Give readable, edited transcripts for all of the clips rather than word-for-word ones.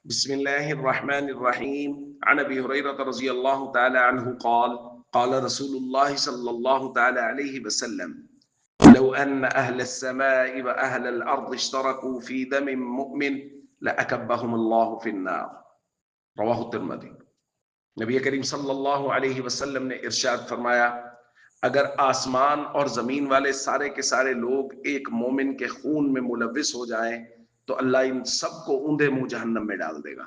بسم الله الرحمن الرحيم عن أبي هريرة رضي الله تعالى عنه قال قال رسول الله صلى الله تعالى عليه وسلم لو أن أهل السماء وأهل الأرض اشتركوا في دم مؤمن لأكبهم الله في النار رواہ الترمذی۔ نبی کریم صلی اللہ علیہ وسلم نے ارشاد فرمایا، اگر آسمان اور زمین والے سارے کے سارے لوگ ایک مومن کے خون میں ملوث ہو جائیں تو اللہ ان سب کو اوندے منہ جہنم میں ڈال دے گا۔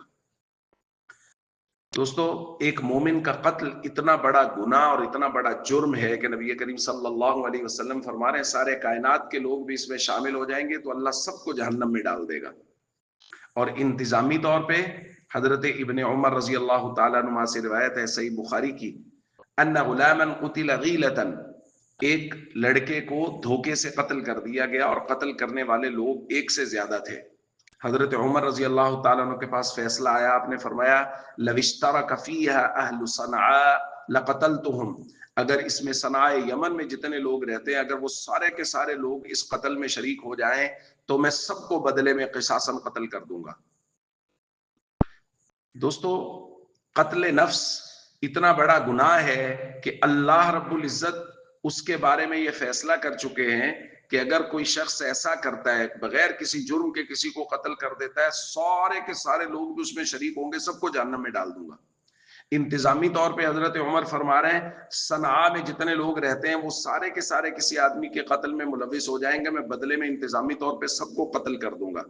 دوستو، ایک مومن کا قتل اتنا بڑا گناہ اور اتنا بڑا جرم ہے کہ نبی کریم صلی اللہ علیہ وسلم فرما رہے ہیں سارے کائنات کے لوگ بھی اس میں شامل ہو جائیں گے تو اللہ سب کو جہنم میں ڈال دے گا۔ اور انتظامی طور پہ حضرت ابن عمر رضی اللہ تعالیٰ عنہ سے روایت ہے صحیح بخاری کی، ان غلاما قتل غیلۃ، ایک لڑکے کو دھوکے سے قتل کر دیا گیا اور قتل کرنے والے لوگ ایک سے زیادہ تھے۔ حضرت عمر رضی اللہ تعالیٰ عنہ کے پاس فیصلہ آیا، آپ نے فرمایا لو اشترک فیہا اہل صنعاء لقتلتہم، اگر اس میں صنعاء یمن میں جتنے لوگ رہتے ہیں اگر وہ سارے کے سارے لوگ اس قتل میں شریک ہو جائیں تو میں سب کو بدلے میں قصاصاً قتل کر دوں گا۔ دوستو، قتل نفس اتنا بڑا گناہ ہے کہ اللہ رب العزت اس کے بارے میں یہ فیصلہ کر چکے ہیں کہ اگر کوئی شخص ایسا کرتا ہے بغیر کسی جرم کے کسی کو قتل کر دیتا ہے، سارے کے سارے لوگ بھی اس میں شریک ہوں گے، سب کو جہنم میں ڈال دوں گا۔ انتظامی طور پہ حضرت عمر فرما رہے ہیں صنعاء میں جتنے لوگ رہتے ہیں وہ سارے کے سارے کسی آدمی کے قتل میں ملوث ہو جائیں گے، میں بدلے میں انتظامی طور پہ سب کو قتل کر دوں گا۔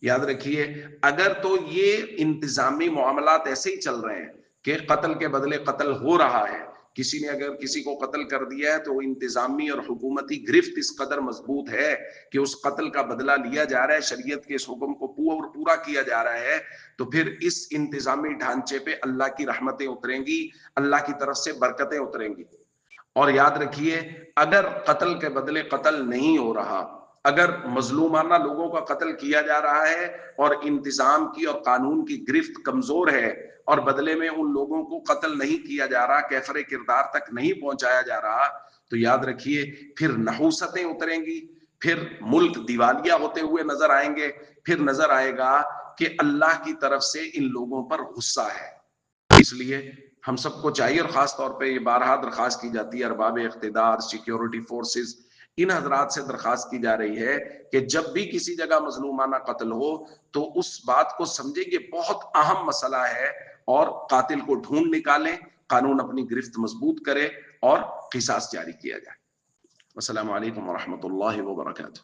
یاد رکھیے، اگر تو یہ انتظامی معاملات ایسے ہی چل رہے ہیں کہ قتل کے بدلے قتل ہو رہا ہے، کسی نے اگر کسی کو قتل کر دیا ہے تو انتظامی اور حکومتی گرفت اس قدر مضبوط ہے کہ اس قتل کا بدلہ لیا جا رہا ہے، شریعت کے اس حکم کو پورا کیا جا رہا ہے، تو پھر اس انتظامی ڈھانچے پہ اللہ کی رحمتیں اتریں گی، اللہ کی طرف سے برکتیں اتریں گی۔ اور یاد رکھیے، اگر قتل کے بدلے قتل نہیں ہو رہا، اگر مظلومانہ لوگوں کا قتل کیا جا رہا ہے اور انتظام کی اور قانون کی گرفت کمزور ہے اور بدلے میں ان لوگوں کو قتل نہیں کیا جا رہا، کیفر کردار تک نہیں پہنچایا جا رہا، تو یاد رکھیے پھر نحوستیں اتریں گی، پھر ملک دیوالیہ ہوتے ہوئے نظر آئیں گے، پھر نظر آئے گا کہ اللہ کی طرف سے ان لوگوں پر غصہ ہے۔ اس لیے ہم سب کو چاہیے، اور خاص طور پہ یہ بارہا درخواست کی جاتی ہے ارباب اقتدار، سیکیورٹی فورسز، ان حضرات سے درخواست کی جا رہی ہے کہ جب بھی کسی جگہ مظلومانہ قتل ہو تو اس بات کو سمجھیں کہ بہت اہم مسئلہ ہے اور قاتل کو ڈھونڈ نکالیں، قانون اپنی گرفت مضبوط کرے اور قصاص جاری کیا جائے۔ السلام علیکم ورحمۃ اللہ وبرکاتہ۔